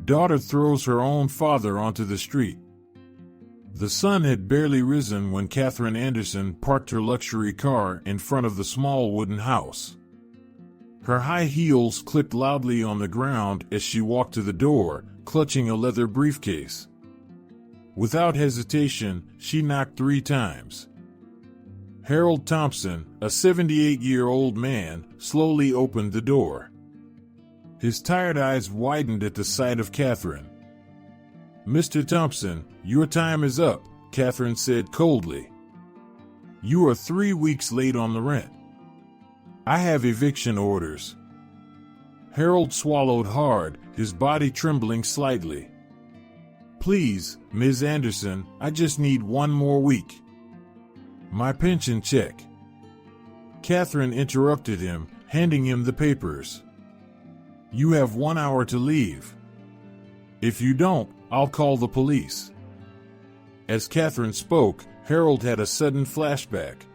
Daughter throws her own father onto the street. The sun had barely risen when Catherine Anderson parked her luxury car in front of the small wooden house. Her high heels clicked loudly on the ground as she walked to the door, clutching a leather briefcase. Without hesitation, she knocked 3 times. Harold Thompson, a 78-year-old man, slowly opened the door. His tired eyes widened at the sight of Catherine. "Mr. Thompson, your time is up," Catherine said coldly. "You are 3 weeks late on the rent. I have eviction orders." Harold swallowed hard, his body trembling slightly. "Please, Ms. Anderson, I just need 1 more week. My pension check." Catherine interrupted him, handing him the papers. "You have 1 hour to leave. If you don't, I'll call the police." As Catherine spoke, Harold had a sudden flashback.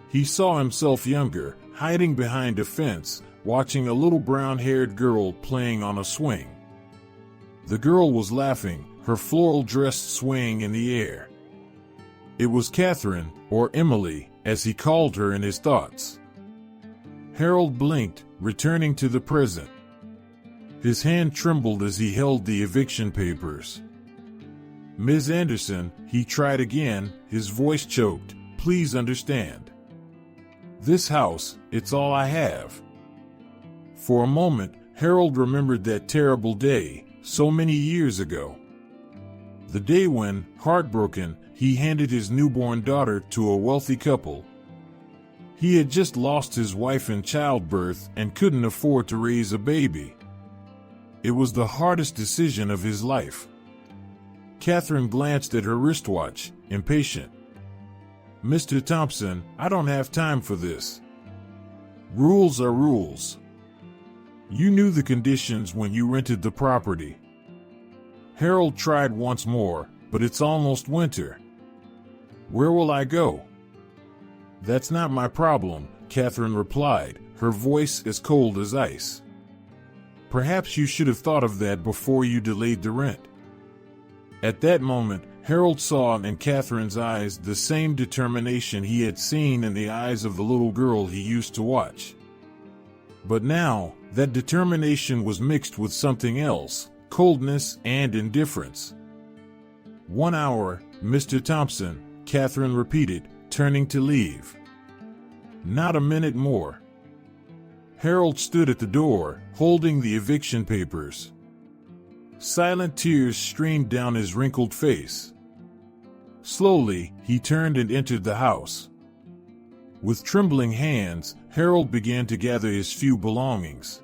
He saw himself younger, hiding behind a fence, watching a little brown-haired girl playing on a swing. The girl was laughing, her floral dress swaying in the air. It was Catherine, or Emily, as he called her in his thoughts. Harold blinked, returning to the present. His hand trembled as he held the eviction papers. "Ms. Anderson," he tried again, his voice choked, "please understand. This house, it's all I have." For a moment, Harold remembered that terrible day, so many years ago. The day when, heartbroken, he handed his newborn daughter to a wealthy couple. He had just lost his wife in childbirth and couldn't afford to raise a baby. It was the hardest decision of his life. Catherine glanced at her wristwatch, impatient. "Mr. Thompson, I don't have time for this. Rules are rules. You knew the conditions when you rented the property." Harold tried once more, "But it's almost winter. Where will I go?" "That's not my problem," Catherine replied, her voice as cold as ice. "Perhaps you should have thought of that before you delayed the rent." At that moment, Harold saw in Catherine's eyes the same determination he had seen in the eyes of the little girl he used to watch. But now, that determination was mixed with something else, coldness and indifference. 1 hour, Mr. Thompson," Catherine repeated, turning to leave. "Not a minute more." Harold stood at the door, holding the eviction papers. Silent tears streamed down his wrinkled face. Slowly, he turned and entered the house. With trembling hands, Harold began to gather his few belongings.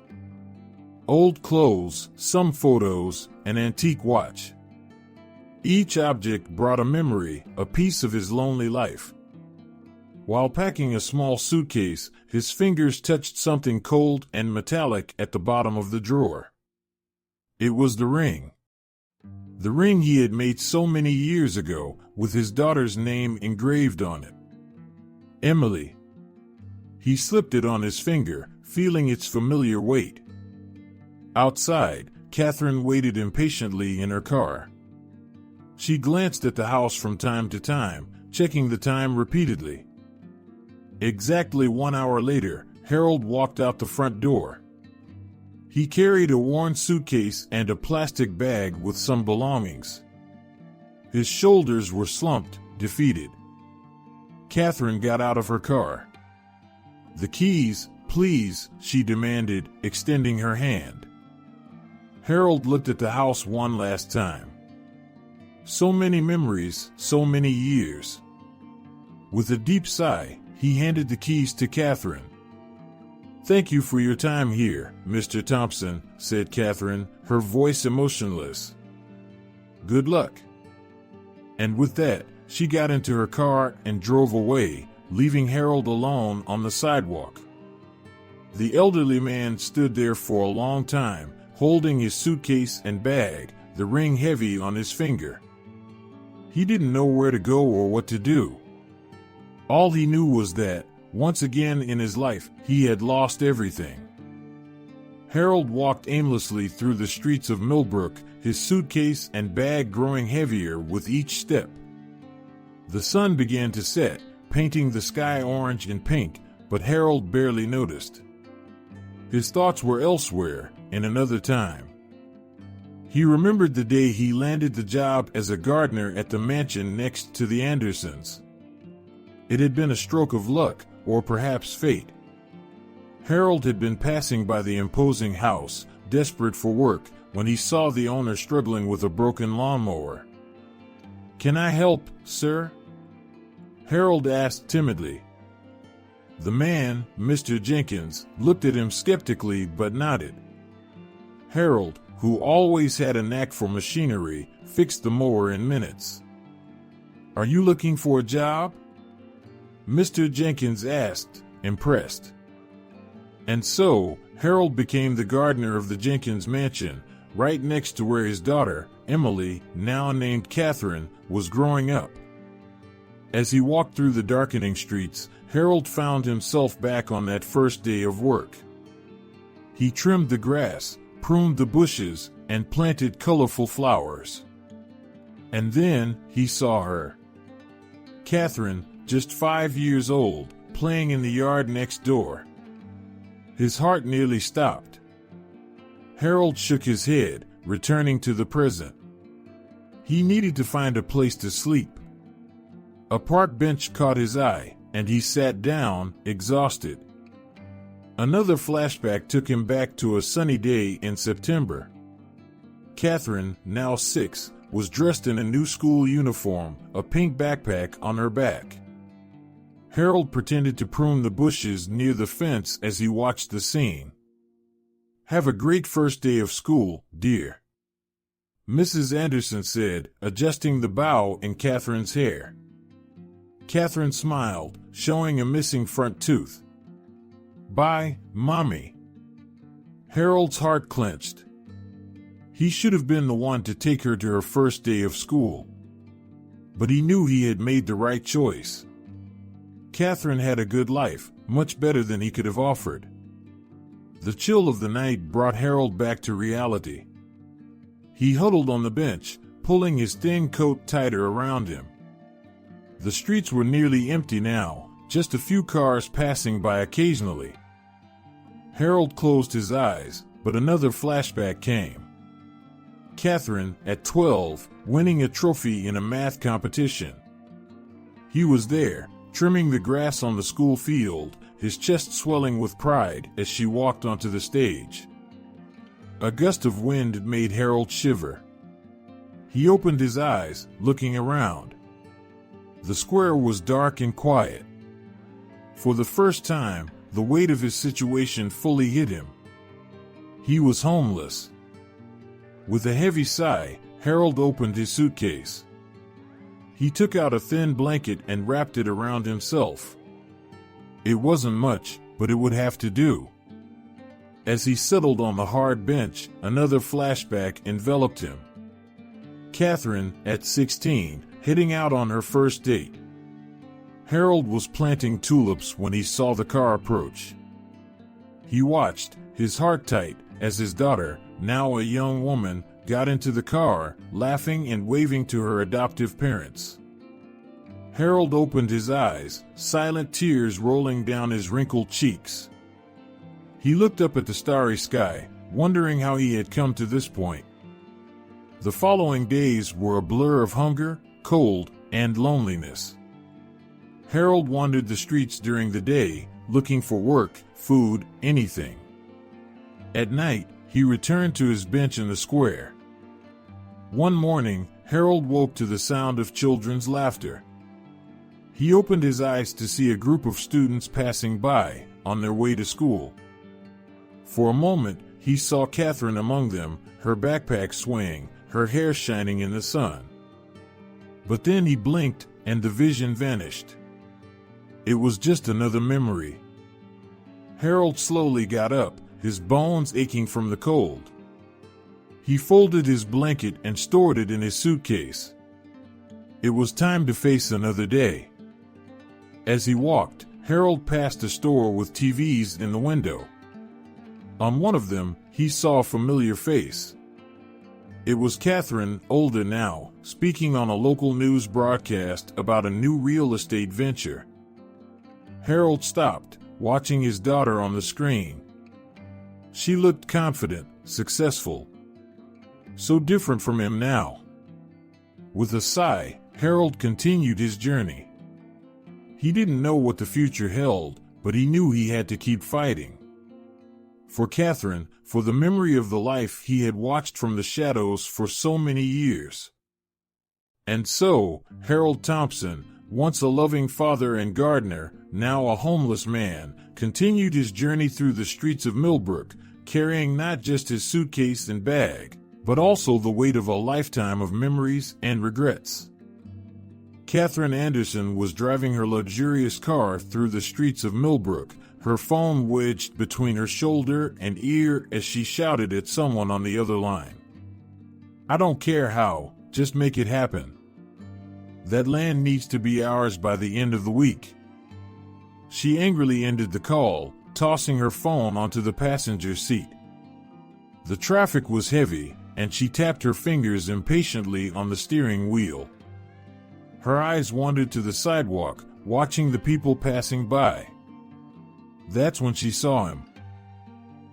Old clothes, some photos, an antique watch. Each object brought a memory, a piece of his lonely life. While packing a small suitcase, his fingers touched something cold and metallic at the bottom of the drawer. It was the ring. The ring he had made so many years ago, with his daughter's name engraved on it. Emily. He slipped it on his finger, feeling its familiar weight. Outside, Catherine waited impatiently in her car. She glanced at the house from time to time, checking the time repeatedly. Exactly 1 hour later, Harold walked out the front door. He carried a worn suitcase and a plastic bag with some belongings. His shoulders were slumped, defeated. Catherine got out of her car. "The keys, please," she demanded, extending her hand. Harold looked at the house one last time. So many memories, so many years. With a deep sigh, he handed the keys to Catherine. "Thank you for your time here, Mr. Thompson," said Catherine, her voice emotionless. "Good luck." And with that, she got into her car and drove away, leaving Harold alone on the sidewalk. The elderly man stood there for a long time, holding his suitcase and bag, the ring heavy on his finger. He didn't know where to go or what to do. All he knew was that, once again in his life, he had lost everything. Harold walked aimlessly through the streets of Millbrook, his suitcase and bag growing heavier with each step. The sun began to set, painting the sky orange and pink, but Harold barely noticed. His thoughts were elsewhere, in another time. He remembered the day he landed the job as a gardener at the mansion next to the Andersons. It had been a stroke of luck, or perhaps fate. Harold had been passing by the imposing house, desperate for work, when he saw the owner struggling with a broken lawnmower. "Can I help, sir?" Harold asked timidly. The man, Mr. Jenkins, looked at him skeptically but nodded. Harold, who always had a knack for machinery, fixed the mower in minutes. "Are you looking for a job?" Mr. Jenkins asked, impressed. And so, Harold became the gardener of the Jenkins mansion, right next to where his daughter, Emily, now named Catherine, was growing up. As he walked through the darkening streets, Harold found himself back on that first day of work. He trimmed the grass, pruned the bushes, and planted colorful flowers. And then he saw her. Catherine, just 5 years old, playing in the yard next door. His heart nearly stopped. Harold shook his head, returning to the present. He needed to find a place to sleep. A park bench caught his eye, and he sat down, exhausted. Another flashback took him back to a sunny day in September. Catherine, now 6, was dressed in a new school uniform, a pink backpack on her back. Harold pretended to prune the bushes near the fence as he watched the scene. "Have a great first day of school, dear," Mrs. Anderson said, adjusting the bow in Catherine's hair. Catherine smiled, showing a missing front tooth. "Bye, Mommy." Harold's heart clenched. He should have been the one to take her to her first day of school. But he knew he had made the right choice. Catherine had a good life, much better than he could have offered. The chill of the night brought Harold back to reality. He huddled on the bench, pulling his thin coat tighter around him. The streets were nearly empty now, just a few cars passing by occasionally. Harold closed his eyes, but another flashback came. Catherine, at 12, winning a trophy in a math competition. He was there, trimming the grass on the school field, his chest swelling with pride as she walked onto the stage. A gust of wind made Harold shiver. He opened his eyes, looking around. The square was dark and quiet. For the first time, the weight of his situation fully hit him. He was homeless. With a heavy sigh, Harold opened his suitcase. He took out a thin blanket and wrapped it around himself. It wasn't much, but it would have to do. As he settled on the hard bench, another flashback enveloped him. Catherine, at 16, heading out on her first date. Harold was planting tulips when he saw the car approach. He watched, his heart tight, as his daughter, now a young woman, got into the car, laughing and waving to her adoptive parents. Harold opened his eyes, silent tears rolling down his wrinkled cheeks. He looked up at the starry sky, wondering how he had come to this point. The following days were a blur of hunger, cold, and loneliness. Harold wandered the streets during the day, looking for work, food, anything. At night, he returned to his bench in the square. One morning, Harold woke to the sound of children's laughter. He opened his eyes to see a group of students passing by, on their way to school. For a moment, he saw Catherine among them, her backpack swaying, her hair shining in the sun. But then he blinked, and the vision vanished. It was just another memory. Harold slowly got up, his bones aching from the cold. He folded his blanket and stored it in his suitcase. It was time to face another day. As he walked, Harold passed a store with TVs in the window. On one of them, he saw a familiar face. It was Catherine, older now, speaking on a local news broadcast about a new real estate venture. Harold stopped, watching his daughter on the screen. She looked confident, successful. So different from him now. With a sigh, Harold continued his journey. He didn't know what the future held, but he knew he had to keep fighting. For Catherine, for the memory of the life he had watched from the shadows for so many years. And so, Harold Thompson, once a loving father and gardener, now a homeless man, continued his journey through the streets of Millbrook, carrying not just his suitcase and bag, but also the weight of a lifetime of memories and regrets. Catherine Anderson was driving her luxurious car through the streets of Millbrook, her phone wedged between her shoulder and ear as she shouted at someone on the other line. "I don't care how, just make it happen. That land needs to be ours by the end of the week." She angrily ended the call, tossing her phone onto the passenger seat. The traffic was heavy, and she tapped her fingers impatiently on the steering wheel. Her eyes wandered to the sidewalk, watching the people passing by. That's when she saw him.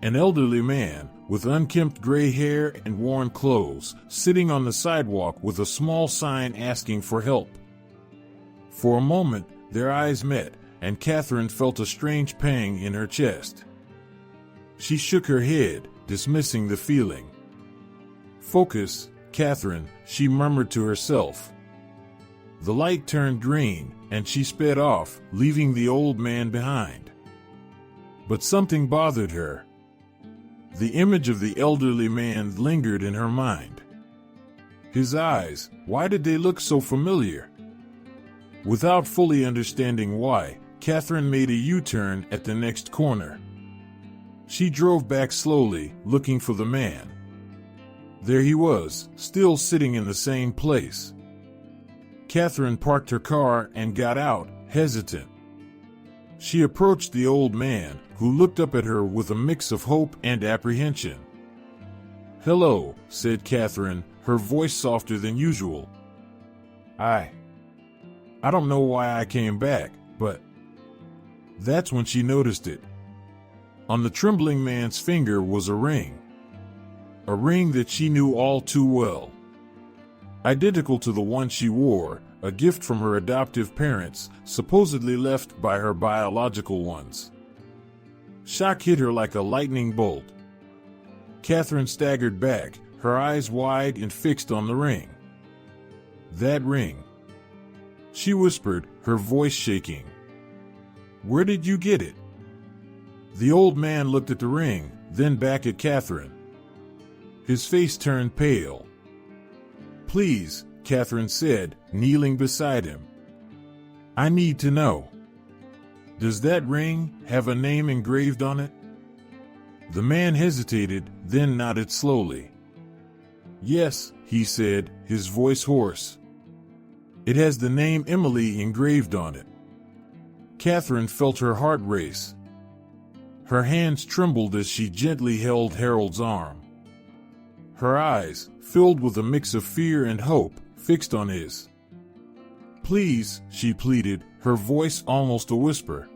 An elderly man, with unkempt gray hair and worn clothes, sitting on the sidewalk with a small sign asking for help. For a moment, their eyes met, and Catherine felt a strange pang in her chest. She shook her head, dismissing the feeling. "Focus, Catherine," she murmured to herself. The light turned green, and she sped off, leaving the old man behind. But something bothered her. The image of the elderly man lingered in her mind. His eyes, why did they look so familiar? Without fully understanding why, Catherine made a U-turn at the next corner. She drove back slowly, looking for the man. There he was, still sitting in the same place. Catherine parked her car and got out, hesitant. She approached the old man, who looked up at her with a mix of hope and apprehension. "Hello," said Catherine, her voice softer than usual. I don't know why I came back, but..." That's when she noticed it. On the trembling man's finger was a ring. A ring that she knew all too well. Identical to the one she wore, a gift from her adoptive parents, supposedly left by her biological ones. Shock hit her like a lightning bolt. Catherine staggered back, her eyes wide and fixed on the ring. "That ring," she whispered, her voice shaking. "Where did you get it?" The old man looked at the ring, then back at Catherine. His face turned pale. "Please," Catherine said, kneeling beside him. "I need to know. Does that ring have a name engraved on it?" The man hesitated, then nodded slowly. "Yes," he said, his voice hoarse. "It has the name Emily engraved on it." Catherine felt her heart race. Her hands trembled as she gently held Harold's arm. Her eyes, filled with a mix of fear and hope, fixed on his. "Please," she pleaded, her voice almost a whisper.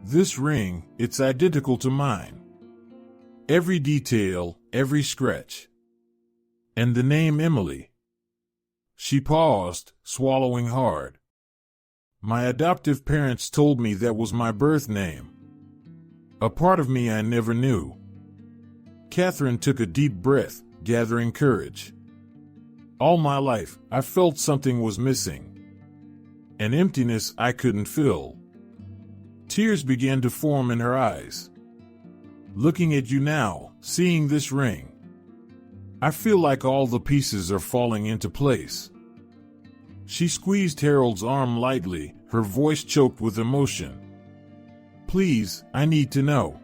"This ring, it's identical to mine. Every detail, every scratch. And the name Emily." She paused, swallowing hard. "My adoptive parents told me that was my birth name. A part of me I never knew." Catherine took a deep breath, gathering courage. "All my life, I felt something was missing. An emptiness I couldn't fill." Tears began to form in her eyes. "Looking at you now, seeing this ring, I feel like all the pieces are falling into place." She squeezed Harold's arm lightly, her voice choked with emotion. "Please, I need to know.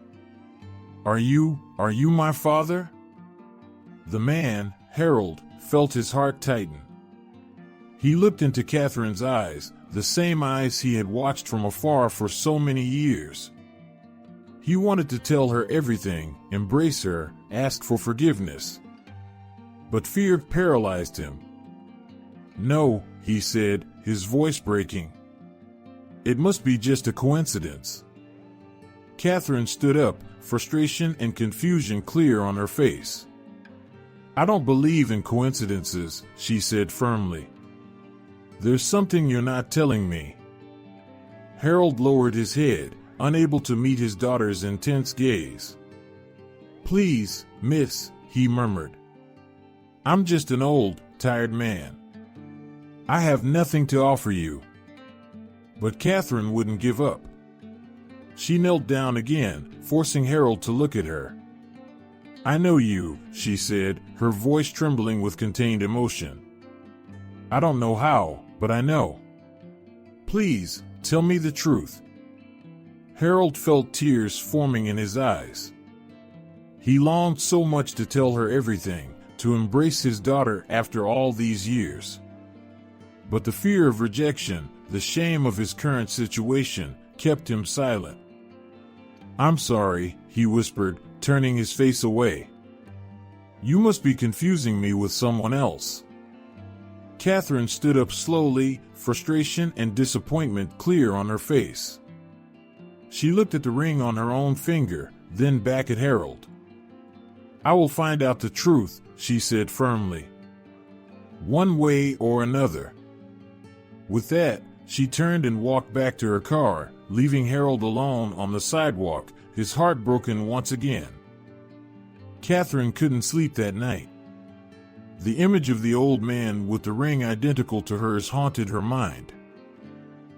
Are you my father?" The man, Harold, felt his heart tighten. He looked into Catherine's eyes, the same eyes he had watched from afar for so many years. He wanted to tell her everything, embrace her, ask for forgiveness. But fear paralyzed him. "No," he said, his voice breaking. "It must be just a coincidence." Catherine stood up, frustration and confusion clear on her face. "I don't believe in coincidences," she said firmly. "There's something you're not telling me." Harold lowered his head, unable to meet his daughter's intense gaze. "Please, miss," he murmured. "I'm just an old, tired man. I have nothing to offer you." But Catherine wouldn't give up. She knelt down again, forcing Harold to look at her. "I know you," she said, her voice trembling with contained emotion. "I don't know how, but I know. Please, tell me the truth." Harold felt tears forming in his eyes. He longed so much to tell her everything, to embrace his daughter after all these years. But the fear of rejection, the shame of his current situation, kept him silent. "I'm sorry," he whispered, turning his face away. "You must be confusing me with someone else." Catherine stood up slowly, frustration and disappointment clear on her face. She looked at the ring on her own finger, then back at Harold. "I will find out the truth," she said firmly. "One way or another." With that, she turned and walked back to her car, leaving Harold alone on the sidewalk, his heart broken once again. Catherine couldn't sleep that night. The image of the old man with the ring identical to hers haunted her mind.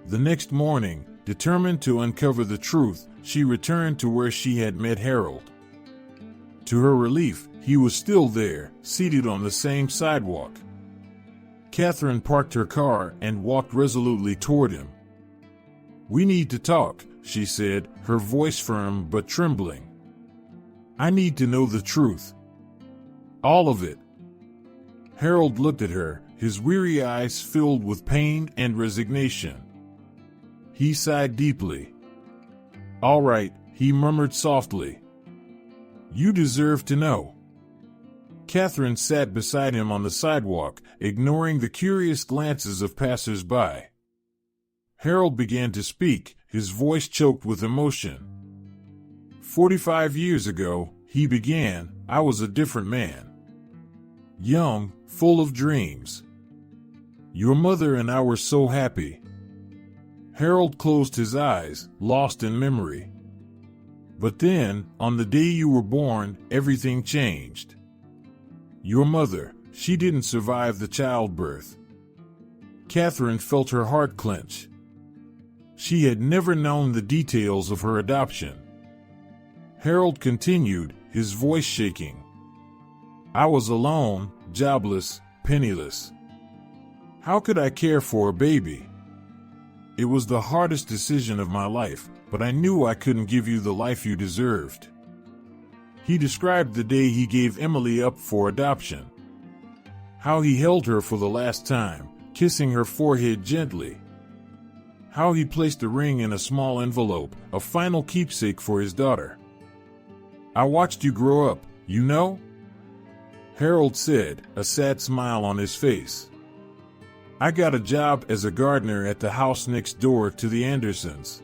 The next morning, determined to uncover the truth, she returned to where she had met Harold. To her relief, he was still there, seated on the same sidewalk. Catherine parked her car and walked resolutely toward him. "We need to talk," she said, her voice firm but trembling. "I need to know the truth. All of it." Harold looked at her, his weary eyes filled with pain and resignation. He sighed deeply. "All right," he murmured softly. "You deserve to know." Catherine sat beside him on the sidewalk, ignoring the curious glances of passers-by. Harold began to speak, his voice choked with emotion. 45 years ago, he began, I was a different man. Young, full of dreams. Your mother and I were so happy. Harold closed his eyes, lost in memory. But then, on the day you were born, everything changed. Your mother, she didn't survive the childbirth. Catherine felt her heart clench. She had never known the details of her adoption. Harold continued, his voice shaking. I was alone, jobless, penniless. How could I care for a baby? It was the hardest decision of my life, but I knew I couldn't give you the life you deserved. He described the day he gave Emily up for adoption. How he held her for the last time, kissing her forehead gently. How he placed the ring in a small envelope, a final keepsake for his daughter. I watched you grow up, you know? Harold said, a sad smile on his face. I got a job as a gardener at the house next door to the Andersons.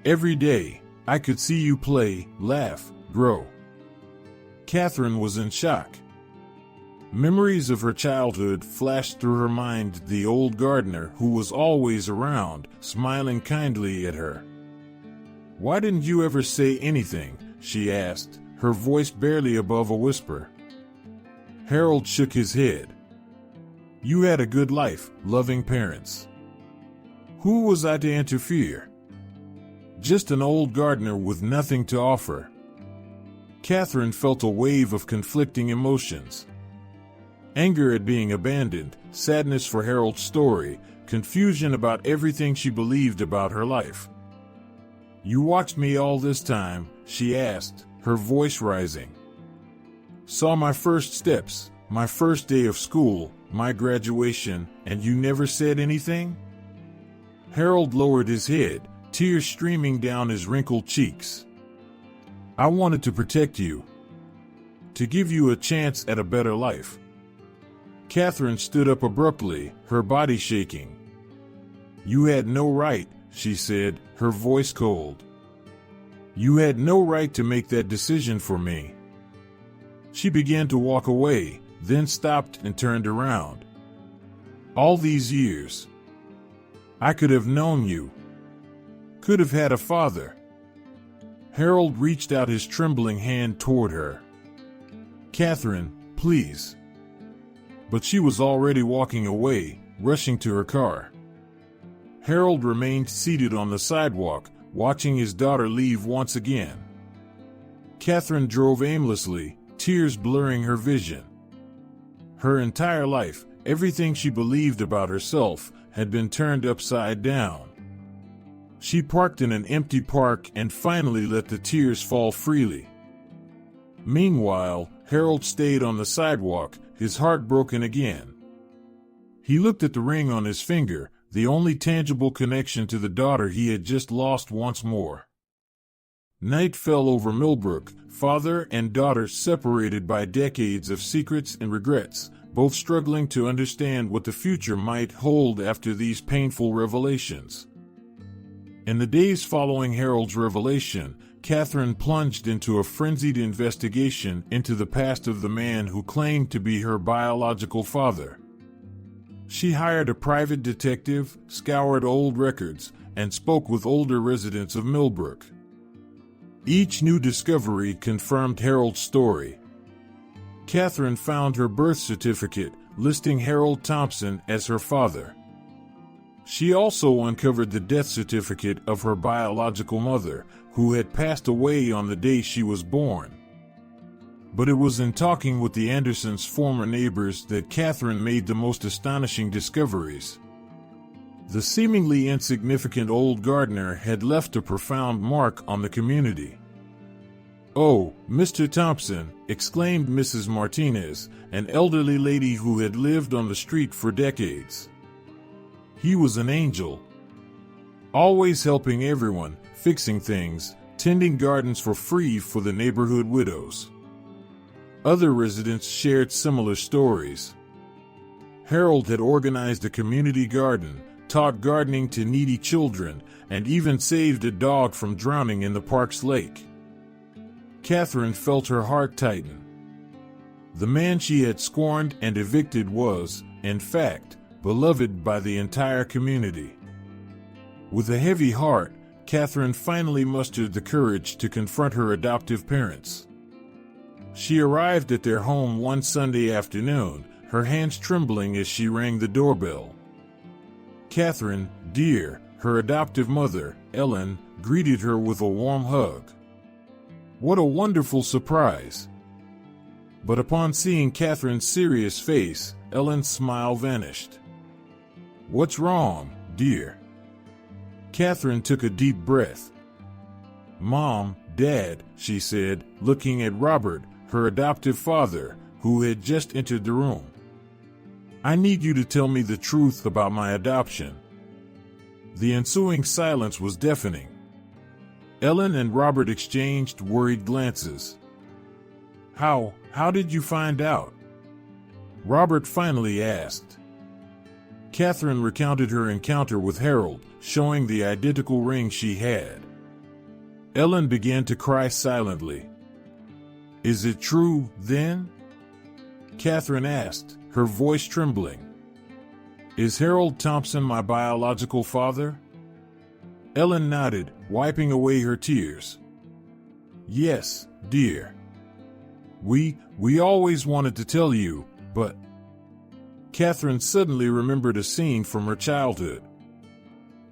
Every day, I could see you play, laugh, grow. Catherine was in shock. Memories of her childhood flashed through her mind, the old gardener who was always around, smiling kindly at her. Why didn't you ever say anything? She asked, her voice barely above a whisper. Harold shook his head. You had a good life, loving parents. Who was I to interfere? Just an old gardener with nothing to offer. Catherine felt a wave of conflicting emotions. Anger at being abandoned, sadness for Harold's story, confusion about everything she believed about her life. You watched me all this time, she asked, her voice rising. Saw my first steps, my first day of school, my graduation, and you never said anything? Harold lowered his head, tears streaming down his wrinkled cheeks. I wanted to protect you, to give you a chance at a better life. Catherine stood up abruptly, her body shaking. You had no right, she said, her voice cold. You had no right to make that decision for me. She began to walk away, then stopped and turned around. All these years, I could have known you, could have had a father. Harold reached out his trembling hand toward her. Catherine, please. But she was already walking away, rushing to her car. Harold remained seated on the sidewalk, watching his daughter leave once again. Catherine drove aimlessly, tears blurring her vision. Her entire life, everything she believed about herself, had been turned upside down. She parked in an empty park and finally let the tears fall freely. Meanwhile, Harold stayed on the sidewalk, his heart broken again. He looked at the ring on his finger, the only tangible connection to the daughter he had just lost once more. Night fell over Millbrook, father and daughter separated by decades of secrets and regrets, both struggling to understand what the future might hold after these painful revelations. In the days following Harold's revelation, Catherine plunged into a frenzied investigation into the past of the man who claimed to be her biological father. She hired a private detective, scoured old records, and spoke with older residents of Millbrook. Each new discovery confirmed Harold's story. Catherine found her birth certificate, listing Harold Thompson as her father. She also uncovered the death certificate of her biological mother, who had passed away on the day she was born. But it was in talking with the Andersons' former neighbors that Catherine made the most astonishing discoveries. The seemingly insignificant old gardener had left a profound mark on the community. "Oh, Mr. Thompson," exclaimed Mrs. Martinez, an elderly lady who had lived on the street for decades. "He was an angel. Always helping everyone, fixing things, tending gardens for free for the neighborhood widows." Other residents shared similar stories. Harold had organized a community garden, taught gardening to needy children, and even saved a dog from drowning in the park's lake. Catherine felt her heart tighten. The man she had scorned and evicted was, in fact, beloved by the entire community. With a heavy heart, Catherine finally mustered the courage to confront her adoptive parents. She arrived at their home one Sunday afternoon, her hands trembling as she rang the doorbell. Catherine, dear, her adoptive mother, Ellen, greeted her with a warm hug. What a wonderful surprise! But upon seeing Catherine's serious face, Ellen's smile vanished. What's wrong, dear? Catherine took a deep breath. Mom, Dad, she said, looking at Robert, her adoptive father, who had just entered the room. I need you to tell me the truth about my adoption. The ensuing silence was deafening. Ellen and Robert exchanged worried glances. How did you find out? Robert finally asked. Catherine recounted her encounter with Harold, showing the identical ring she had. Ellen began to cry silently. Is it true, then? Catherine asked, her voice trembling. Is Harold Thompson my biological father? Ellen nodded, wiping away her tears. Yes, dear. We always wanted to tell you, but... Catherine suddenly remembered a scene from her childhood.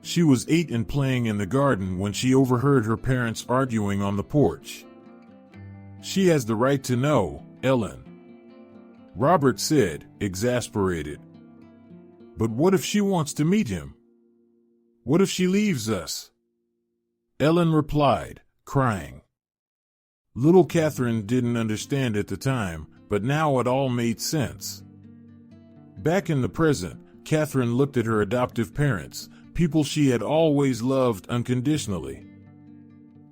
She was 8 and playing in the garden when she overheard her parents arguing on the porch. She has the right to know, Ellen. Robert said, exasperated. But what if she wants to meet him? What if she leaves us? Ellen replied, crying. Little Catherine didn't understand at the time, but now it all made sense. Back in the present, Catherine looked at her adoptive parents, people she had always loved unconditionally.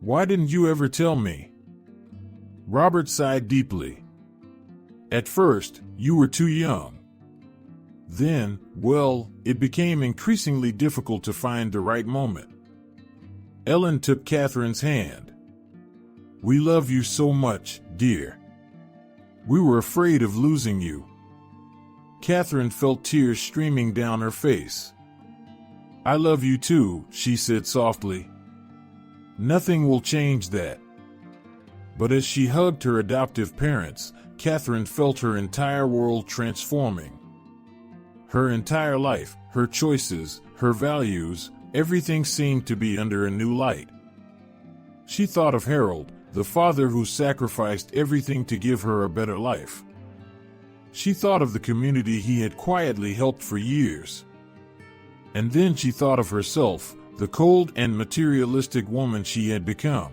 Why didn't you ever tell me? Robert sighed deeply. At first, you were too young. Then, well, it became increasingly difficult to find the right moment. Ellen took Catherine's hand. We love you so much, dear. We were afraid of losing you. Catherine felt tears streaming down her face. I love you too, she said softly. Nothing will change that. But as she hugged her adoptive parents, Catherine felt her entire world transforming. Her entire life, her choices, her values, everything seemed to be under a new light. She thought of Harold, the father who sacrificed everything to give her a better life. She thought of the community he had quietly helped for years. And then she thought of herself, the cold and materialistic woman she had become.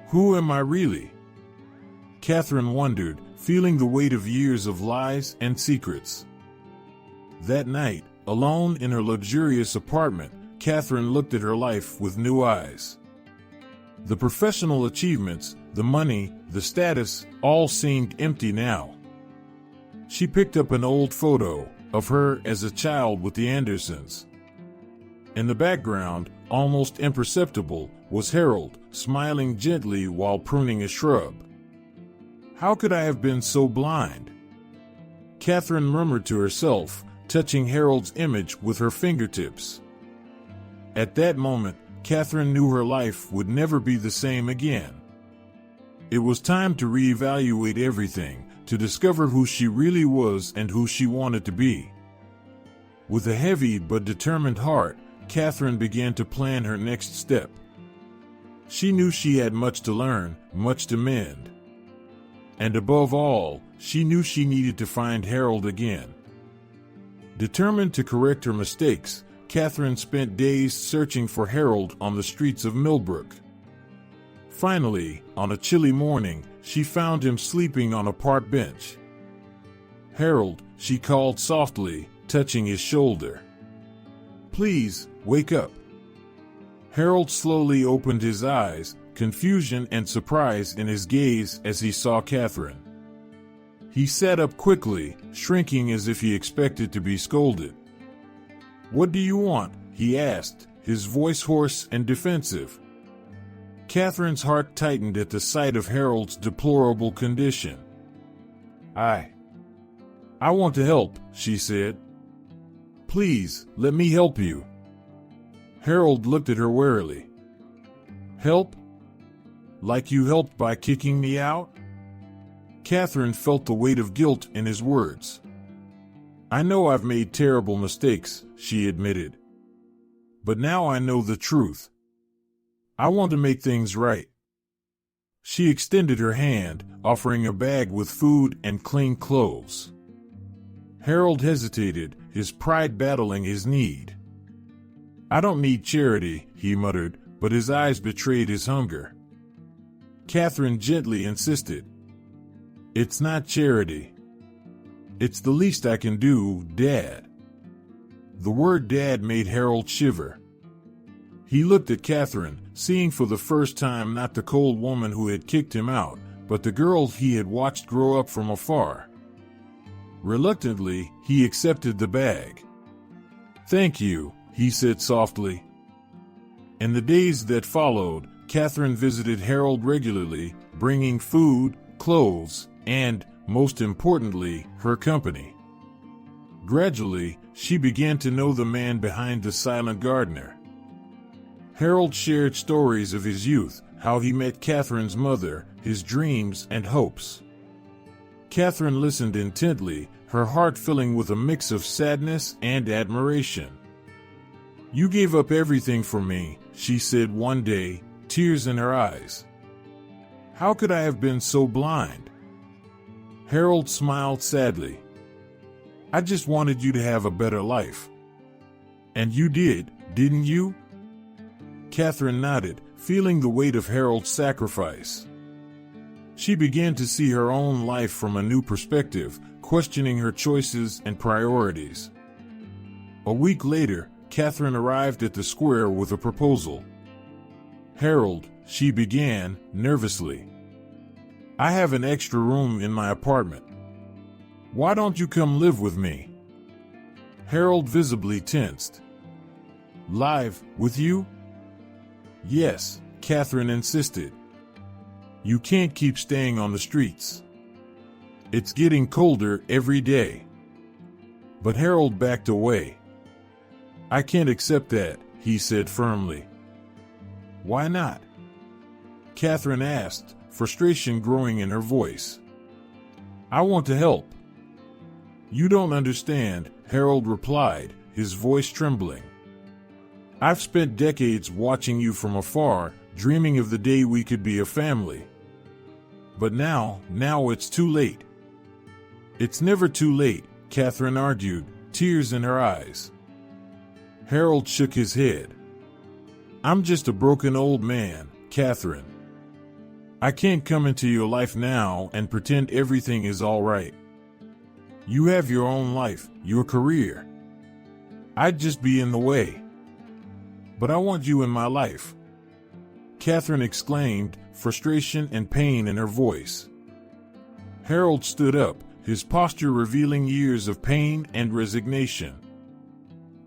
Who am I really? Catherine wondered, feeling the weight of years of lies and secrets. That night, alone in her luxurious apartment, Catherine looked at her life with new eyes. The professional achievements, the money, the status, all seemed empty now. She picked up an old photo of her as a child with the Andersons. In the background, almost imperceptible, was Harold, smiling gently while pruning a shrub. How could I have been so blind? Catherine murmured to herself, touching Harold's image with her fingertips. At that moment, Catherine knew her life would never be the same again. It was time to reevaluate everything, to discover who she really was and who she wanted to be. With a heavy but determined heart, Catherine began to plan her next step. She knew she had much to learn, much to mend. And above all, she knew she needed to find Harold again. Determined to correct her mistakes, Catherine spent days searching for Harold on the streets of Millbrook. Finally, on a chilly morning, she found him sleeping on a park bench. Harold, she called softly, touching his shoulder. Please, wake up. Harold slowly opened his eyes, confusion and surprise in his gaze as he saw Catherine. He sat up quickly, shrinking as if he expected to be scolded. What do you want? He asked, his voice hoarse and defensive. Catherine's heart tightened at the sight of Harold's deplorable condition. I want to help, she said. Please, let me help you. Harold looked at her warily. Help? Like you helped by kicking me out? Catherine felt the weight of guilt in his words. I know I've made terrible mistakes, she admitted. But now I know the truth. I want to make things right. She extended her hand, offering a bag with food and clean clothes. Harold hesitated, his pride battling his need. I don't need charity, he muttered, but his eyes betrayed his hunger. Catherine gently insisted. It's not charity. It's the least I can do, Dad. The word Dad made Harold shiver. He looked at Catherine, seeing for the first time not the cold woman who had kicked him out, but the girl he had watched grow up from afar. Reluctantly, he accepted the bag. Thank you, he said softly. In the days that followed, Catherine visited Harold regularly, bringing food, clothes, and, most importantly, her company. Gradually, she began to know the man behind the silent gardener. Harold shared stories of his youth, how he met Catherine's mother, his dreams and hopes. Catherine listened intently, her heart filling with a mix of sadness and admiration. You gave up everything for me, she said one day, tears in her eyes. How could I have been so blind? Harold smiled sadly. I just wanted you to have a better life. And you did, didn't you? Catherine nodded, feeling the weight of Harold's sacrifice. She began to see her own life from a new perspective, questioning her choices and priorities. A week later, Catherine arrived at the square with a proposal. Harold, she began, nervously. I have an extra room in my apartment. Why don't you come live with me? Harold visibly tensed. Live with you? Yes, Catherine insisted. You can't keep staying on the streets. It's getting colder every day. But Harold backed away. I can't accept that, he said firmly. Why not? Catherine asked, frustration growing in her voice. I want to help. You don't understand, Harold replied, his voice trembling. I've spent decades watching you from afar, dreaming of the day we could be a family. But now it's too late. It's never too late, Catherine argued, tears in her eyes. Harold shook his head. I'm just a broken old man, Catherine. I can't come into your life now and pretend everything is all right. You have your own life, your career. I'd just be in the way. But I want you in my life. Catherine exclaimed, frustration and pain in her voice. Harold stood up, his posture revealing years of pain and resignation.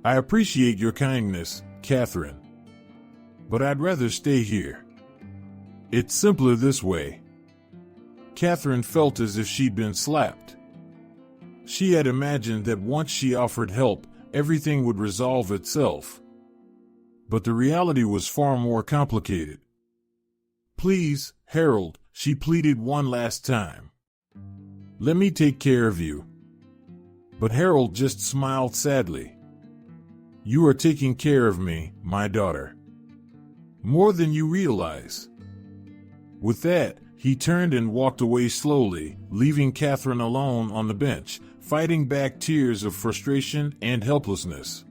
I appreciate your kindness, Catherine. But I'd rather stay here. It's simpler this way. Catherine felt as if she'd been slapped. She had imagined that once she offered help, everything would resolve itself. But the reality was far more complicated. Please, Harold, she pleaded one last time. Let me take care of you. But Harold just smiled sadly. You are taking care of me, my daughter. More than you realize. With that, he turned and walked away slowly, leaving Catherine alone on the bench, fighting back tears of frustration and helplessness.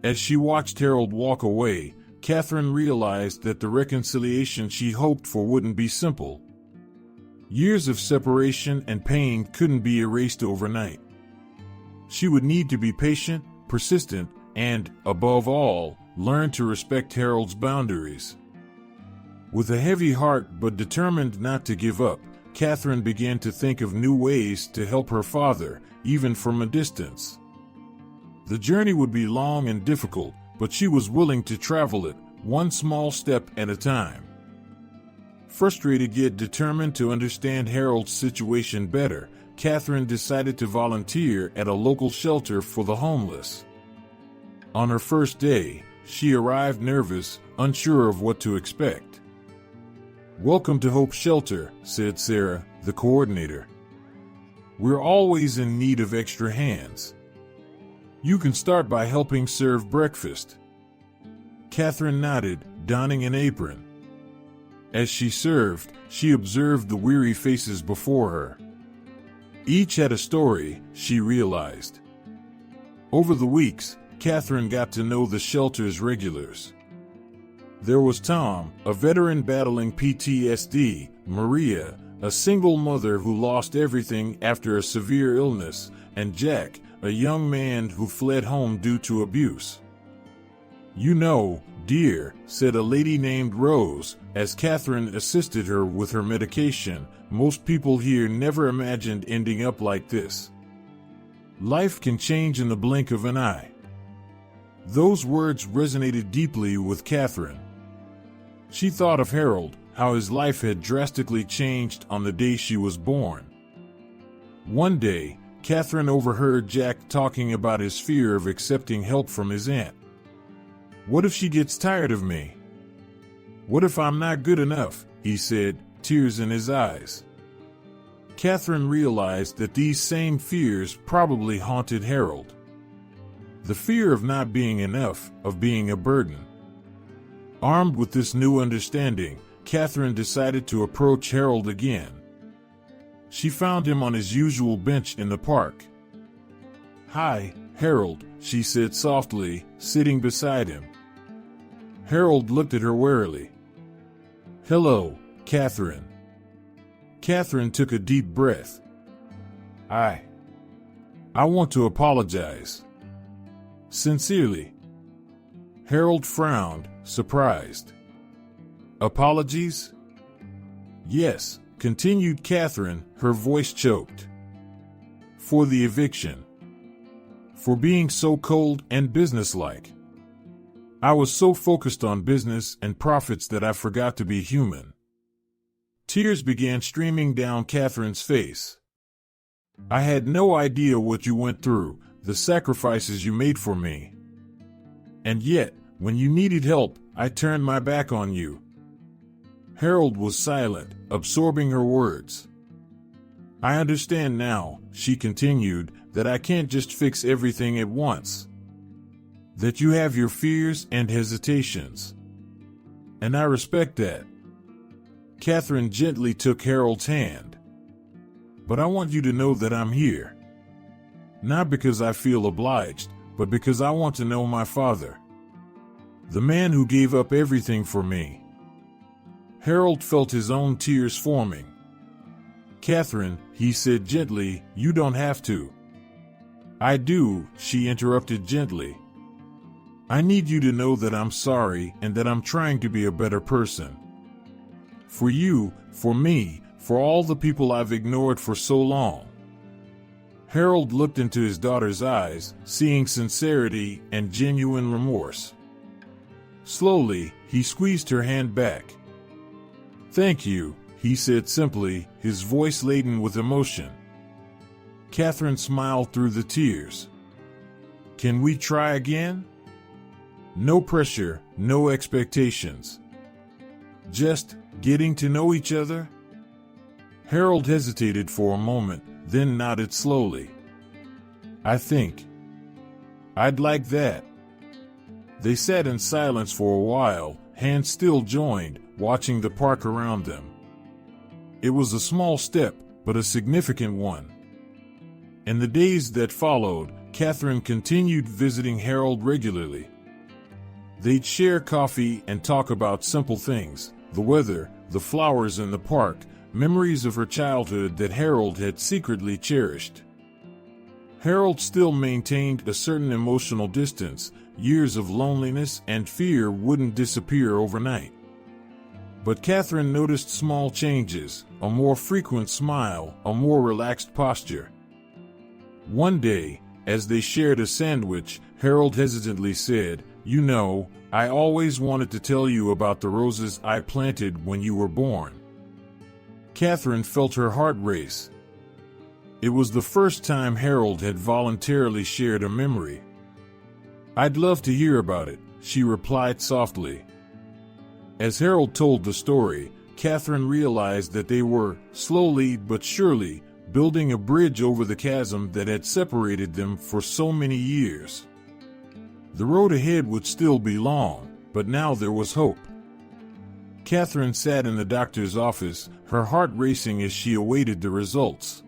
As she watched Harold walk away, Catherine realized that the reconciliation she hoped for wouldn't be simple. Years of separation and pain couldn't be erased overnight. She would need to be patient, persistent, and, above all, learn to respect Harold's boundaries. With a heavy heart but determined not to give up, Catherine began to think of new ways to help her father, even from a distance. The journey would be long and difficult, but she was willing to travel it, one small step at a time. Frustrated yet determined to understand Harold's situation better, Catherine decided to volunteer at a local shelter for the homeless. On her first day, she arrived nervous, unsure of what to expect. Welcome to Hope Shelter, said Sarah, the coordinator. We're always in need of extra hands. You can start by helping serve breakfast. Catherine nodded, donning an apron. As she served, she observed the weary faces before her. Each had a story, she realized. Over the weeks, Catherine got to know the shelter's regulars. There was Tom, a veteran battling PTSD, Maria, a single mother who lost everything after a severe illness, and Jack, a young man who fled home due to abuse. You know, dear, said a lady named Rose, as Catherine assisted her with her medication, most people here never imagined ending up like this. Life can change in the blink of an eye. Those words resonated deeply with Catherine. She thought of Harold, how his life had drastically changed on the day she was born. One day, Catherine overheard Jack talking about his fear of accepting help from his aunt. What if she gets tired of me? What if I'm not good enough? He said, tears in his eyes. Catherine realized that these same fears probably haunted Harold. The fear of not being enough, of being a burden. Armed with this new understanding, Catherine decided to approach Harold again. She found him on his usual bench in the park. Hi, Harold, she said softly, sitting beside him. Harold looked at her warily. Hello, Catherine. Catherine took a deep breath. I want to apologize. Sincerely. Harold frowned, surprised. Apologies? Yes, continued Catherine, her voice choked. For the eviction. For being so cold and businesslike. I was so focused on business and profits that I forgot to be human. Tears began streaming down Catherine's face. I had no idea what you went through, the sacrifices you made for me. And yet, when you needed help, I turned my back on you. Harold was silent, absorbing her words. I understand now, she continued, that I can't just fix everything at once. That you have your fears and hesitations. And I respect that. Catherine gently took Harold's hand. But I want you to know that I'm here. Not because I feel obliged, but because I want to know my father. The man who gave up everything for me. Harold felt his own tears forming. Catherine, he said gently, you don't have to. I do, she interrupted gently. I need you to know that I'm sorry and that I'm trying to be a better person. For you, for me, for all the people I've ignored for so long. Harold looked into his daughter's eyes, seeing sincerity and genuine remorse. Slowly, he squeezed her hand back. Thank you, he said simply, his voice laden with emotion. Catherine smiled through the tears. Can we try again? No pressure, no expectations. Just getting to know each other? Harold hesitated for a moment, then nodded slowly. I think I'd like that. They sat in silence for a while, hands still joined, watching the park around them. It was a small step, but a significant one. In the days that followed, Catherine continued visiting Harold regularly. They'd share coffee and talk about simple things, the weather, the flowers in the park, memories of her childhood that Harold had secretly cherished. Harold still maintained a certain emotional distance. Years of loneliness and fear wouldn't disappear overnight. But Catherine noticed small changes, a more frequent smile, a more relaxed posture. One day, as they shared a sandwich, Harold hesitantly said, You know, I always wanted to tell you about the roses I planted when you were born. Catherine felt her heart race. It was the first time Harold had voluntarily shared a memory. I'd love to hear about it, she replied softly. As Harold told the story, Catherine realized that they were, slowly but surely, building a bridge over the chasm that had separated them for so many years. The road ahead would still be long, but now there was hope. Catherine sat in the doctor's office, her heart racing as she awaited the results.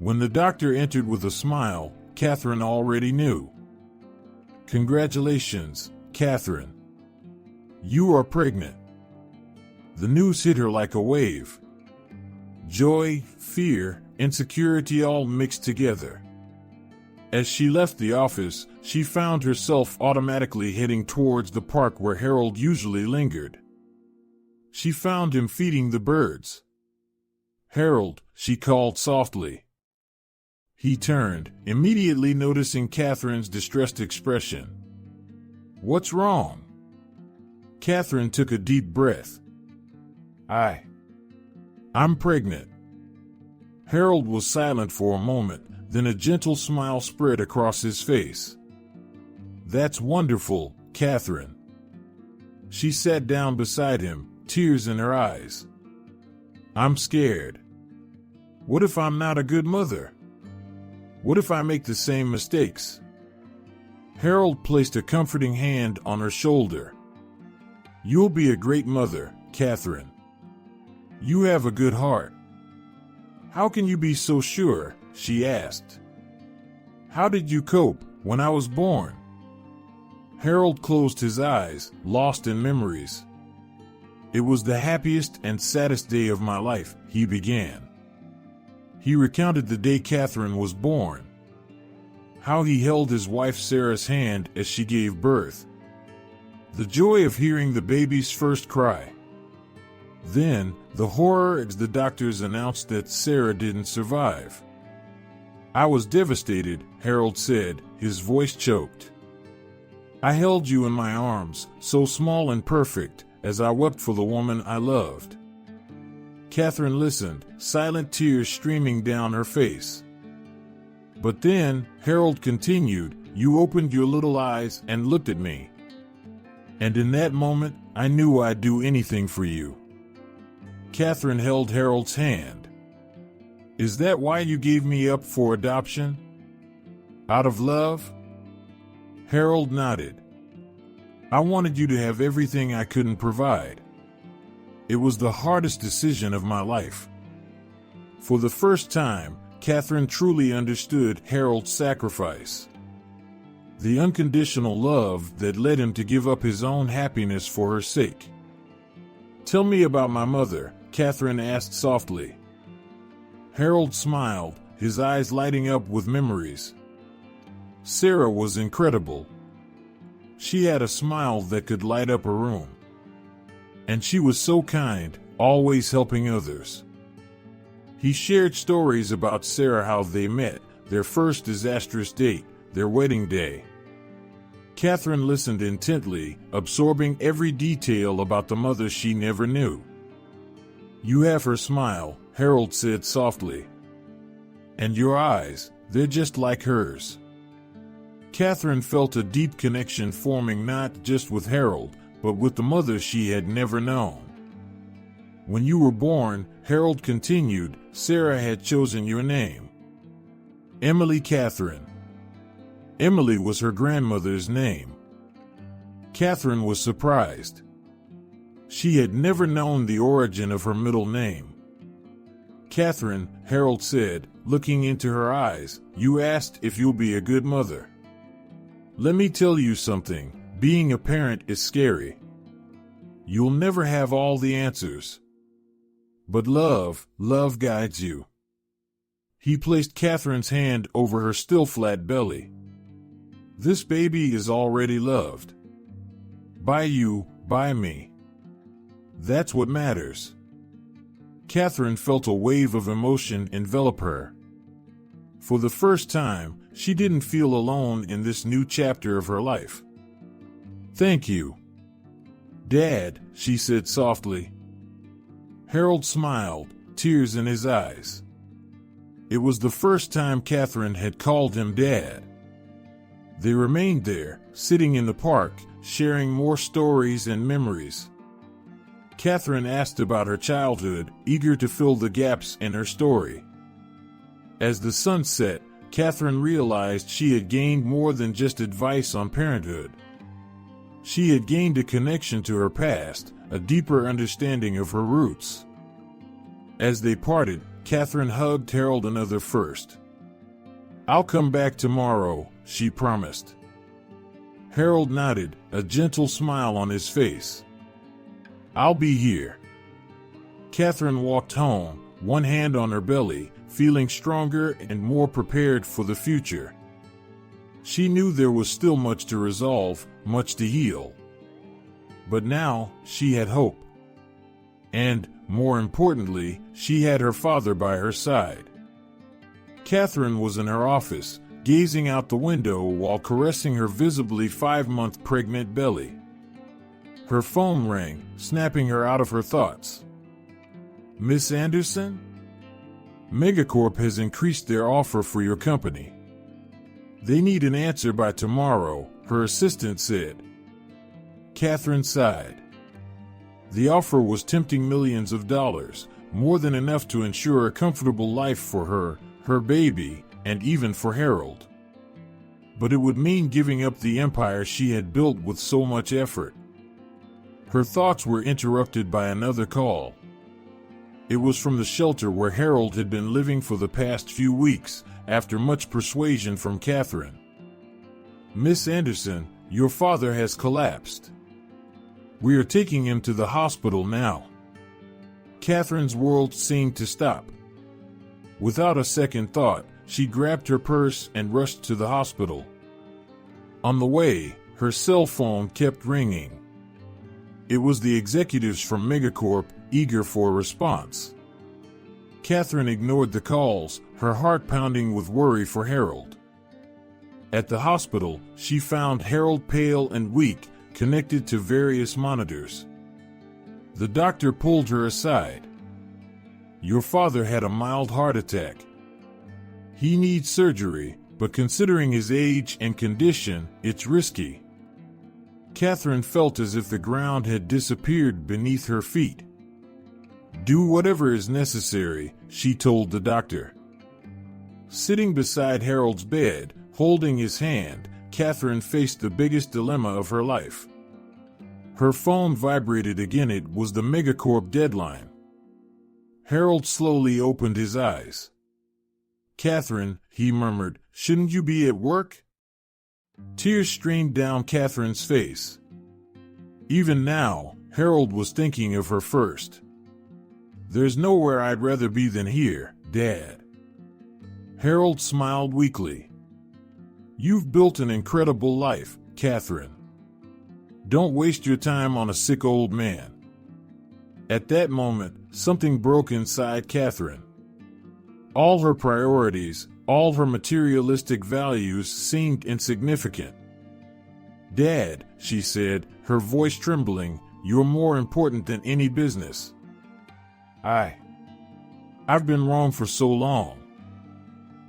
When the doctor entered with a smile, Catherine already knew. Congratulations, Catherine. You are pregnant. The news hit her like a wave. Joy, fear, insecurity all mixed together. As she left the office, she found herself automatically heading towards the park where Harold usually lingered. She found him feeding the birds. Harold, she called softly. He turned, immediately noticing Catherine's distressed expression. What's wrong? Catherine took a deep breath. I'm pregnant. Harold was silent for a moment, then a gentle smile spread across his face. That's wonderful, Catherine. She sat down beside him, tears in her eyes. I'm scared. What if I'm not a good mother? What if I make the same mistakes? Harold placed a comforting hand on her shoulder. You'll be a great mother, Catherine. You have a good heart. How can you be so sure? She asked. How did you cope when I was born? Harold closed his eyes, lost in memories. It was the happiest and saddest day of my life, he began. He recounted the day Catherine was born. How he held his wife Sarah's hand as she gave birth. The joy of hearing the baby's first cry. Then, the horror as the doctors announced that Sarah didn't survive. I was devastated, Harold said, his voice choked. I held you in my arms, so small and perfect, as I wept for the woman I loved. Catherine listened, silent tears streaming down her face. But then, Harold continued, you opened your little eyes and looked at me. And in that moment, I knew I'd do anything for you. Catherine held Harold's hand. Is that why you gave me up for adoption? Out of love? Harold nodded. I wanted you to have everything I couldn't provide. It was the hardest decision of my life. For the first time, Catherine truly understood Harold's sacrifice. The unconditional love that led him to give up his own happiness for her sake. Tell me about my mother, Catherine asked softly. Harold smiled, his eyes lighting up with memories. Sarah was incredible. She had a smile that could light up a room. And she was so kind, always helping others. He shared stories about Sarah, how they met, their first disastrous date, their wedding day. Catherine listened intently, absorbing every detail about the mother she never knew. You have her smile, Harold said softly. And your eyes, they're just like hers. Catherine felt a deep connection forming not just with Harold, but with the mother she had never known. When you were born, Harold continued, Sarah had chosen your name. Emily Catherine. Emily was her grandmother's name. Catherine was surprised. She had never known the origin of her middle name. Catherine, Harold said, looking into her eyes, you asked if you'll be a good mother. Let me tell you something, being a parent is scary. You'll never have all the answers. But love guides you. He placed Catherine's hand over her still flat belly. This baby is already loved. By you, by me. That's what matters. Catherine felt a wave of emotion envelop her. For the first time, she didn't feel alone in this new chapter of her life. Thank you. Dad, she said softly. Harold smiled, tears in his eyes. It was the first time Catherine had called him Dad. They remained there, sitting in the park, sharing more stories and memories. Catherine asked about her childhood, eager to fill the gaps in her story. As the sun set, Catherine realized she had gained more than just advice on parenthood. She had gained a connection to her past, a deeper understanding of her roots. As they parted, Catherine hugged Harold another first. I'll come back tomorrow, she promised. Harold nodded, a gentle smile on his face. I'll be here. Catherine walked home, one hand on her belly, feeling stronger and more prepared for the future. She knew there was still much to resolve, much to heal. But now, she had hope. And, more importantly, she had her father by her side. Catherine was in her office, gazing out the window while caressing her visibly 5-month pregnant belly. Her phone rang, snapping her out of her thoughts. Miss Anderson? Megacorp has increased their offer for your company. They need an answer by tomorrow, her assistant said. Catherine sighed. The offer was tempting millions of dollars, more than enough to ensure a comfortable life for her, her baby, and even for Harold. But it would mean giving up the empire she had built with so much effort. Her thoughts were interrupted by another call. It was from the shelter where Harold had been living for the past few weeks, after much persuasion from Catherine. Miss Anderson, your father has collapsed. We are taking him to the hospital now. Catherine's world seemed to stop. Without a second thought, she grabbed her purse and rushed to the hospital. On the way, her cell phone kept ringing. It was the executives from Megacorp, eager for a response. Catherine ignored the calls, her heart pounding with worry for Harold. At the hospital, she found Harold pale and weak, connected to various monitors. The doctor pulled her aside. "Your father had a mild heart attack. He needs surgery, but considering his age and condition, it's risky." Catherine felt as if the ground had disappeared beneath her feet. "Do whatever is necessary," she told the doctor. Sitting beside Harold's bed, holding his hand, Catherine faced the biggest dilemma of her life. Her phone vibrated again. It was the Megacorp deadline. Harold slowly opened his eyes. "Catherine," he murmured, "shouldn't you be at work?" Tears streamed down Catherine's face. Even now, Harold was thinking of her first. "There's nowhere I'd rather be than here, Dad." Harold smiled weakly. "You've built an incredible life, Catherine. Don't waste your time on a sick old man." At that moment, something broke inside Catherine. All her priorities, all her materialistic values seemed insignificant. "Dad," she said, her voice trembling, "you're more important than any business. I've been wrong for so long.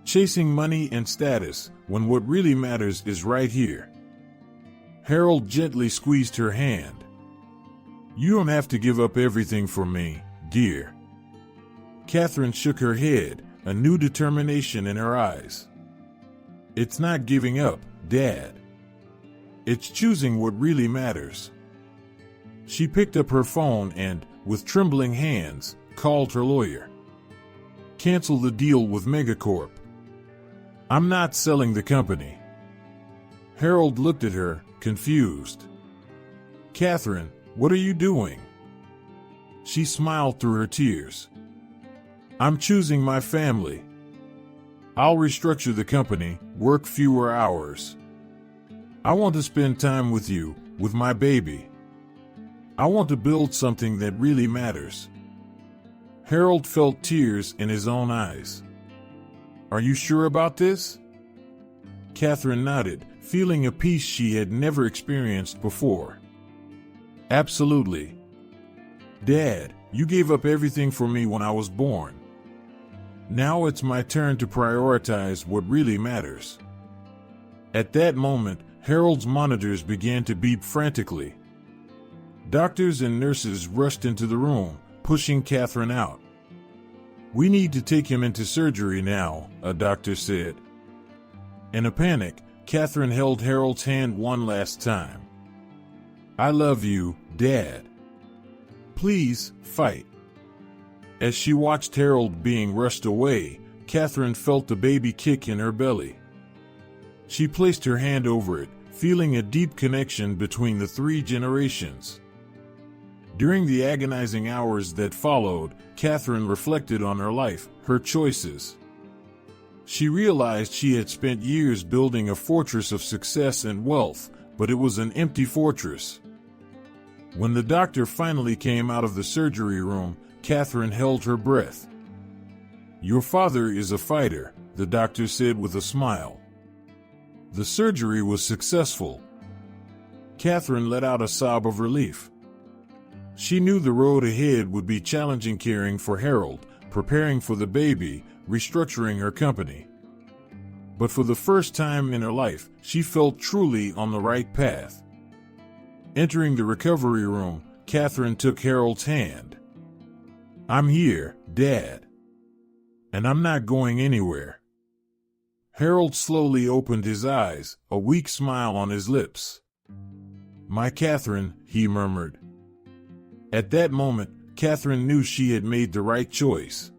Chasing money and status, when what really matters is right here." Harold gently squeezed her hand. "You don't have to give up everything for me, dear." Catherine shook her head, a new determination in her eyes. "It's not giving up, Dad. It's choosing what really matters." She picked up her phone and, with trembling hands, called her lawyer. "Cancel the deal with Megacorp. I'm not selling the company." Harold looked at her, confused. "Catherine, what are you doing?" She smiled through her tears. "I'm choosing my family. I'll restructure the company, work fewer hours. I want to spend time with you, with my baby. I want to build something that really matters." Harold felt tears in his own eyes. "Are you sure about this?" Catherine nodded, feeling a peace she had never experienced before. "Absolutely. Dad, you gave up everything for me when I was born. Now it's my turn to prioritize what really matters." At that moment, Harold's monitors began to beep frantically. Doctors and nurses rushed into the room, pushing Catherine out. "We need to take him into surgery now," a doctor said. In a panic, Catherine held Harold's hand one last time. "I love you, Dad. Please, fight." As she watched Harold being rushed away, Catherine felt the baby kick in her belly. She placed her hand over it, feeling a deep connection between the three generations. During the agonizing hours that followed, Catherine reflected on her life, her choices. She realized she had spent years building a fortress of success and wealth, but it was an empty fortress. When the doctor finally came out of the surgery room, Catherine held her breath. "Your father is a fighter," the doctor said with a smile. The surgery was successful. Catherine let out a sob of relief. She knew the road ahead would be challenging, caring for Harold, preparing for the baby, restructuring her company. But for the first time in her life, she felt truly on the right path. Entering the recovery room, Catherine took Harold's hand. "I'm here, Dad. And I'm not going anywhere." Harold slowly opened his eyes, a weak smile on his lips. "My Catherine," he murmured. At that moment, Catherine knew she had made the right choice.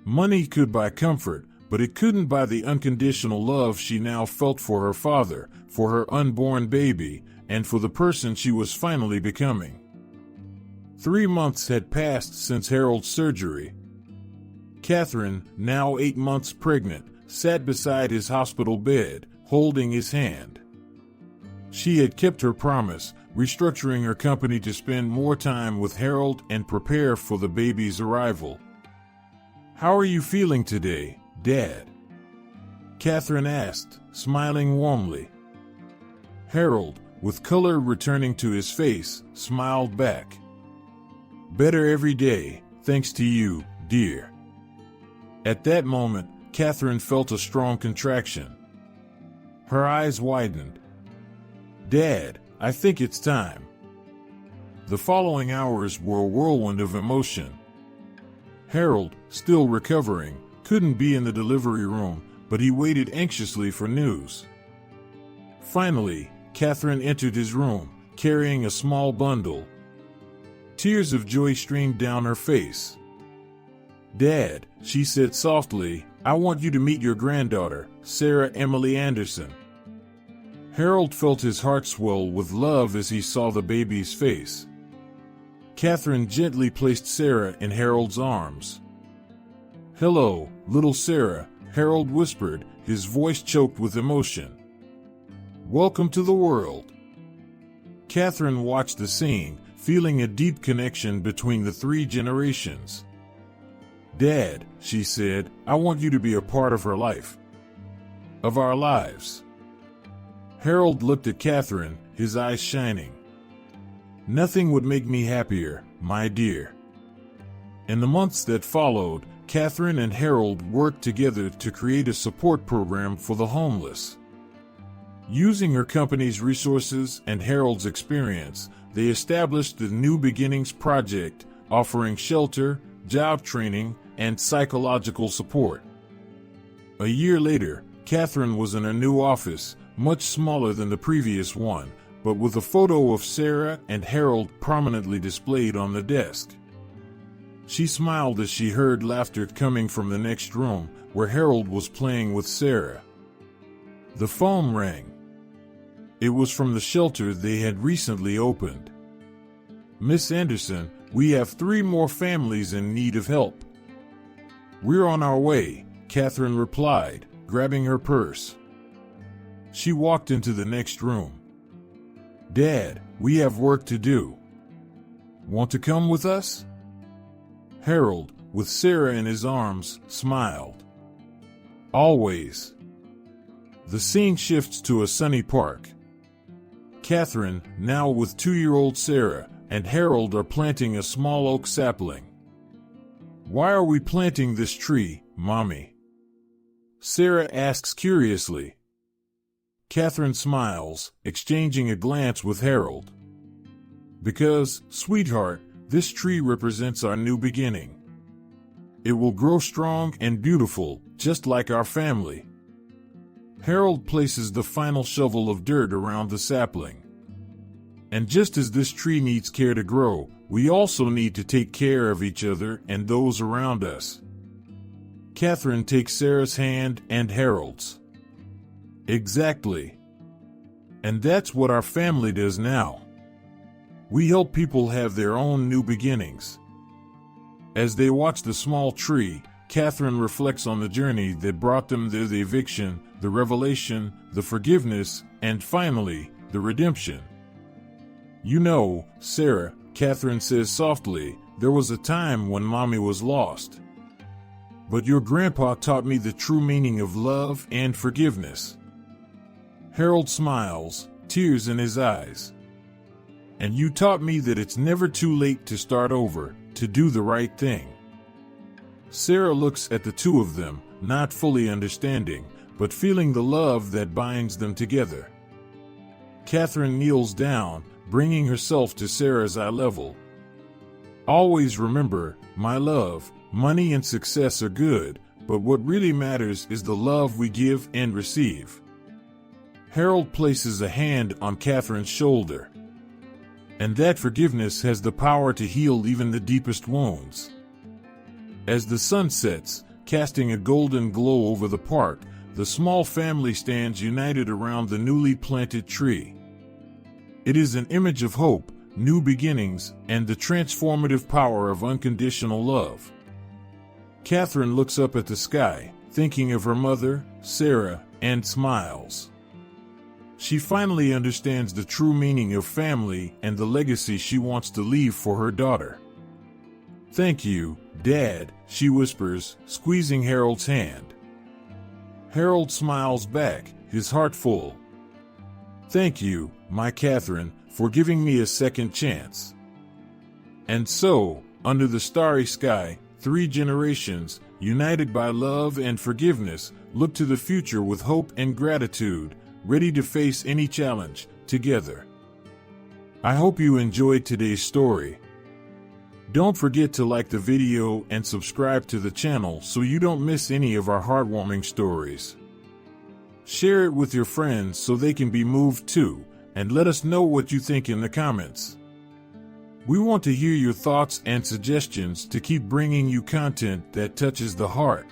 Money could buy comfort, but it couldn't buy the unconditional love she now felt for her father, for her unborn baby, and for the person she was finally becoming. 3 months had passed since Harold's surgery. Catherine, now 8 months pregnant, sat beside his hospital bed, holding his hand. She had kept her promise, restructuring her company to spend more time with Harold and prepare for the baby's arrival. "How are you feeling today, Dad?" Catherine asked, smiling warmly. Harold, with color returning to his face, smiled back. "Better every day, thanks to you, dear." At that moment, Catherine felt a strong contraction. Her eyes widened. "Dad, I think it's time." The following hours were a whirlwind of emotion. Harold, still recovering, couldn't be in the delivery room, but he waited anxiously for news. Finally, Catherine entered his room, carrying a small bundle. Tears of joy streamed down her face. "Dad," she said softly, "I want you to meet your granddaughter, Sarah Emily Anderson." Harold felt his heart swell with love as he saw the baby's face. Catherine gently placed Sarah in Harold's arms. "Hello, little Sarah," Harold whispered, his voice choked with emotion. "Welcome to the world." Catherine watched the scene, feeling a deep connection between the three generations. "Dad," she said, "I want you to be a part of her life. Of our lives." Harold looked at Catherine, his eyes shining. "Nothing would make me happier, my dear." In the months that followed, Catherine and Harold worked together to create a support program for the homeless. Using her company's resources and Harold's experience, they established the New Beginnings Project, offering shelter, job training, and psychological support. A year later, Catherine was in her new office, much smaller than the previous one, but with a photo of Sarah and Harold prominently displayed on the desk. She smiled as she heard laughter coming from the next room, where Harold was playing with Sarah. The phone rang. It was from the shelter they had recently opened. "Miss Anderson, we have 3 more families in need of help." "We're on our way," Catherine replied, grabbing her purse. She walked into the next room. "Dad, we have work to do. Want to come with us?" Harold, with Sarah in his arms, smiled. "Always." The scene shifts to a sunny park. Catherine, now with 2-year-old Sarah, and Harold are planting a small oak sapling. "Why are we planting this tree, Mommy?" Sarah asks curiously. Catherine smiles, exchanging a glance with Harold. "Because, sweetheart, this tree represents our new beginning. It will grow strong and beautiful, just like our family." Harold places the final shovel of dirt around the sapling. "And just as this tree needs care to grow, we also need to take care of each other and those around us." Catherine takes Sarah's hand and Harold's. "Exactly. And that's what our family does now. We help people have their own new beginnings." As they watch the small tree, Catherine reflects on the journey that brought them there: the eviction, the revelation, the forgiveness, and finally, the redemption. "You know, Sarah," Catherine says softly, "there was a time when Mommy was lost. But your grandpa taught me the true meaning of love and forgiveness." Harold smiles, tears in his eyes. "And you taught me that it's never too late to start over, to do the right thing." Sarah looks at the two of them, not fully understanding, but feeling the love that binds them together. Catherine kneels down, bringing herself to Sarah's eye level. "Always remember, my love, money and success are good, but what really matters is the love we give and receive." Harold places a hand on Catherine's shoulder. "And that forgiveness has the power to heal even the deepest wounds." As the sun sets, casting a golden glow over the park, the small family stands united around the newly planted tree. It is an image of hope, new beginnings, and the transformative power of unconditional love. Catherine looks up at the sky, thinking of her mother, Sarah, and smiles. She finally understands the true meaning of family and the legacy she wants to leave for her daughter. "Thank you, Dad," she whispers, squeezing Harold's hand. Harold smiles back, his heart full. "Thank you, my Catherine, for giving me a second chance." And so, under the starry sky, 3 generations, united by love and forgiveness, look to the future with hope and gratitude, ready to face any challenge, together. I hope you enjoyed today's story. Don't forget to like the video and subscribe to the channel so you don't miss any of our heartwarming stories. Share it with your friends so they can be moved too, and let us know what you think in the comments. We want to hear your thoughts and suggestions to keep bringing you content that touches the heart.